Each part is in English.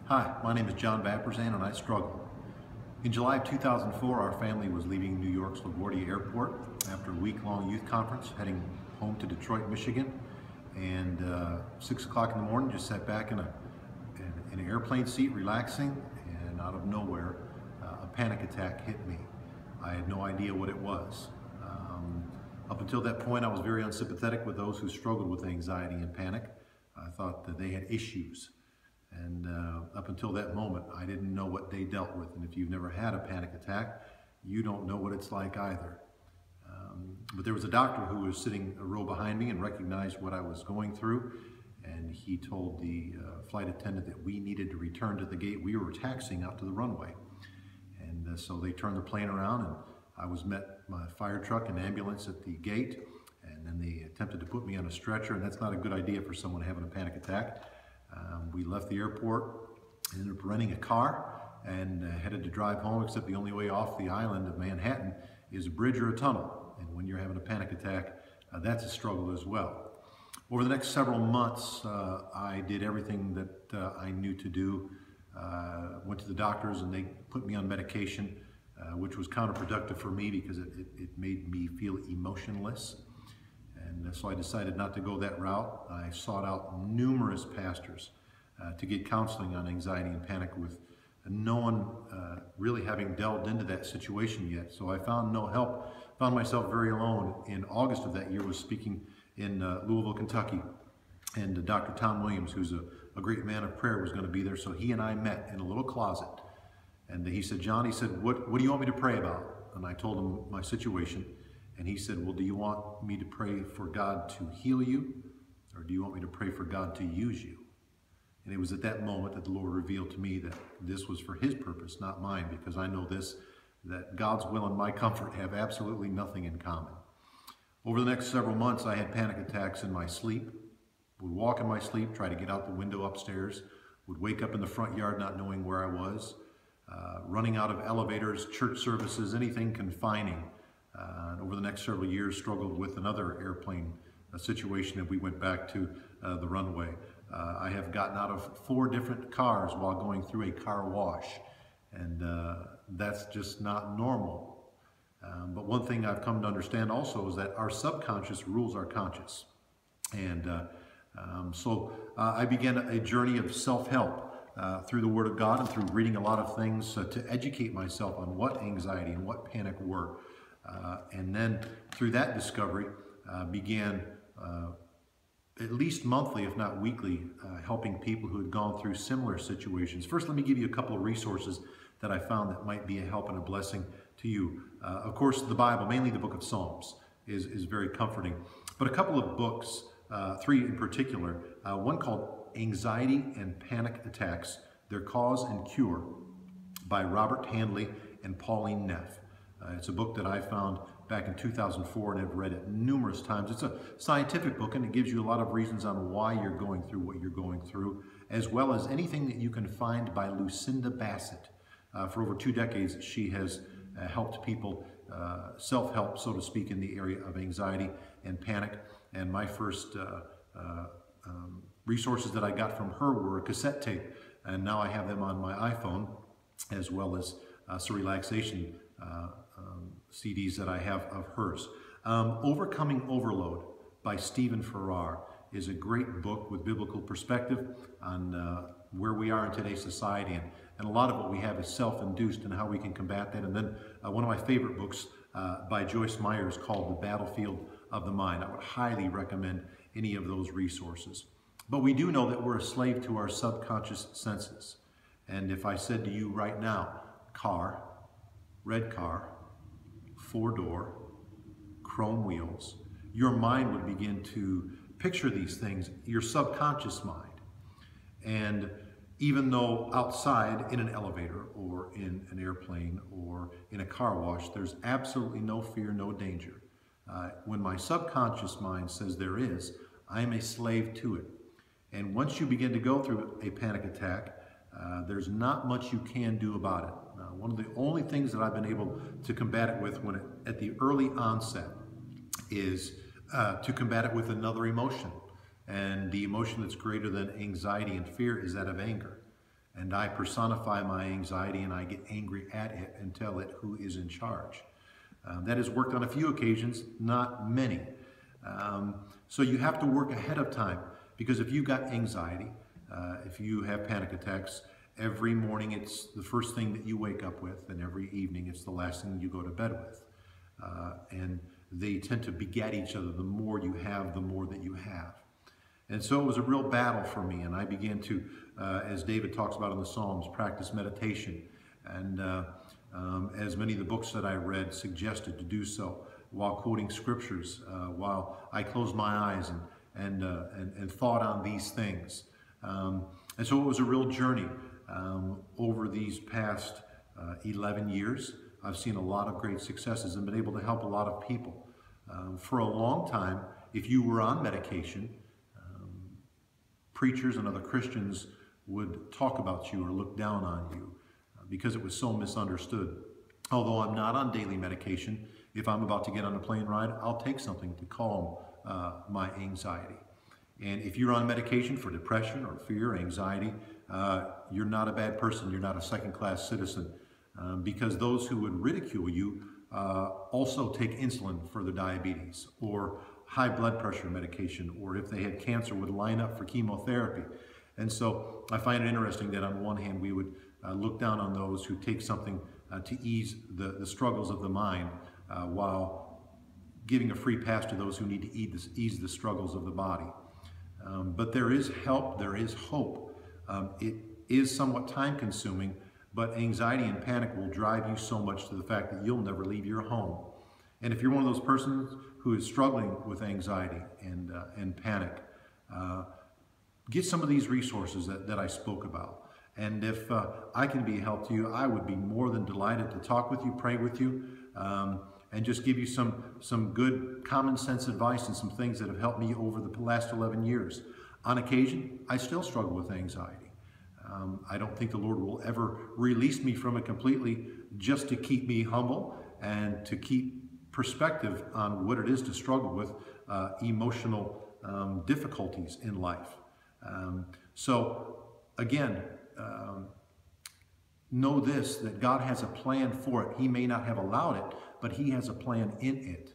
Hi, my name is John Vapperzan and I struggle. In July of 2004, our family was leaving New York's LaGuardia Airport after a week-long youth conference, heading home to Detroit, Michigan. And 6 o'clock in the morning, just sat back in an airplane seat, relaxing, and out of nowhere, a panic attack hit me. I had no idea what it was. Up until that point, I was very unsympathetic with those who struggled with anxiety and panic. I thought that they had issues. And up until that moment, I didn't know what they dealt with. And if you've never had a panic attack, you don't know what it's like either. But there was a doctor who was sitting a row behind me and recognized what I was going through. And he told the flight attendant that we needed to return to the gate. We were taxiing out to the runway. And so they turned the plane around, and I was met by a fire truck and ambulance at the gate. And then they attempted to put me on a stretcher, and that's not a good idea for someone having a panic attack. We left the airport, ended up renting a car, and headed to drive home, except the only way off the island of Manhattan is a bridge or a tunnel. And when you're having a panic attack, that's a struggle as well. Over the next several months, I did everything that I knew to do. Went to the doctors and they put me on medication, which was counterproductive for me because it made me feel emotionless. And so I decided not to go that route. I sought out numerous pastors to get counseling on anxiety and panic, with no one really having delved into that situation yet. So I found no help, found myself very alone. In August of that year, was speaking in Louisville, Kentucky, and Dr. Tom Williams, who's a great man of prayer, was going to be there. So he and I met in a little closet. And he said, John, he said, what do you want me to pray about? And I told him my situation. And he said, well, do you want me to pray for God to heal you, or do you want me to pray for God to use you? And it was at that moment that the Lord revealed to me that this was for his purpose, not mine, because I know this, that God's will and my comfort have absolutely nothing in common. Over the next several months, I had panic attacks in my sleep, would walk in my sleep, try to get out the window upstairs, would wake up in the front yard not knowing where I was, running out of elevators, church services, anything confining. And over the next several years, struggled with another airplane situation, and we went back to the runway. I have gotten out of 4 different cars while going through a car wash, and that's just not normal. But one thing I've come to understand also is that our subconscious rules our conscious. And so I began a journey of self-help through the Word of God and through reading a lot of things to educate myself on what anxiety and what panic were. And then through that discovery began at least monthly, if not weekly, helping people who had gone through similar situations. First, let me give you a couple of resources that I found that might be a help and a blessing to you. Of course, the Bible, mainly the book of Psalms, is very comforting. But a couple of books, 3 in particular, one called Anxiety and Panic Attacks, Their Cause and Cure, by Robert Handley and Pauline Neff. It's a book that I found back in 2004 and have read it numerous times. It's a scientific book, and it gives you a lot of reasons on why you're going through what you're going through, as well as anything that you can find by Lucinda Bassett. For over 2 decades, she has helped people self-help, so to speak, in the area of anxiety and panic. And my first resources that I got from her were a cassette tape, and now I have them on my iPhone, as well as some relaxation CDs that I have of hers. Overcoming Overload by Stephen Farrar is a great book with biblical perspective on where we are in today's society, and a lot of what we have is self-induced and how we can combat that. And then one of my favorite books by Joyce Myers called The Battlefield of the Mind. I would highly recommend any of those resources. But we do know that we're a slave to our subconscious senses. And if I said to you right now, car, red car, 4-door, chrome wheels, your mind would begin to picture these things, your subconscious mind. And even though outside in an elevator or in an airplane or in a car wash, there's absolutely no fear, no danger. When my subconscious mind says there is, I'm a slave to it. And once you begin to go through a panic attack, there's not much you can do about it. One of the only things that I've been able to combat it with at the early onset is to combat it with another emotion. And the emotion that's greater than anxiety and fear is that of anger. and I personify my anxiety and I get angry at it and tell it who is in charge. That has worked on a few occasions, not many. So you have to work ahead of time, because if you've got anxiety, if you have panic attacks, every morning it's the first thing that you wake up with, and every evening it's the last thing you go to bed with. And they tend to beget each other. The more you have, the more that you have. And so it was a real battle for me, and I began to, as David talks about in the Psalms, practice meditation. And as many of the books that I read suggested to do so, while quoting scriptures, while I closed my eyes and thought on these things. And so it was a real journey over these past 11 years. I've seen a lot of great successes and been able to help a lot of people. For a long time, if you were on medication, preachers and other Christians would talk about you or look down on you because it was so misunderstood. Although I'm not on daily medication, if I'm about to get on a plane ride, I'll take something to calm my anxiety. And if you're on medication for depression or fear or anxiety, you're not a bad person. You're not a second-class citizen, because those who would ridicule you also take insulin for their diabetes or high blood pressure medication, or if they had cancer, would line up for chemotherapy. And so I find it interesting that on one hand we would look down on those who take something to ease the struggles of the mind, while giving a free pass to those who need to ease the struggles of the body. But there is help, there is hope. It is somewhat time consuming, but anxiety and panic will drive you so much to the fact that you'll never leave your home. And if you're one of those persons who is struggling with anxiety and panic, get some of these resources that I spoke about. And if I can be a help to you, I would be more than delighted to talk with you, pray with you, and just give you some good common sense advice and some things that have helped me over the last 11 years. On occasion, I still struggle with anxiety. I don't think the Lord will ever release me from it completely, just to keep me humble and to keep perspective on what it is to struggle with emotional difficulties in life. So again, know this, that God has a plan for it. He may not have allowed it, but He has a plan in it.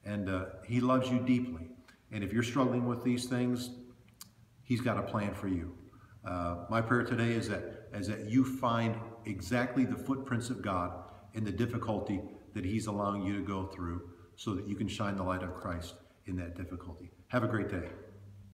And He loves you deeply. And if you're struggling with these things, He's got a plan for you. My prayer today is that you find exactly the footprints of God in the difficulty that He's allowing you to go through, so that you can shine the light of Christ in that difficulty. Have a great day.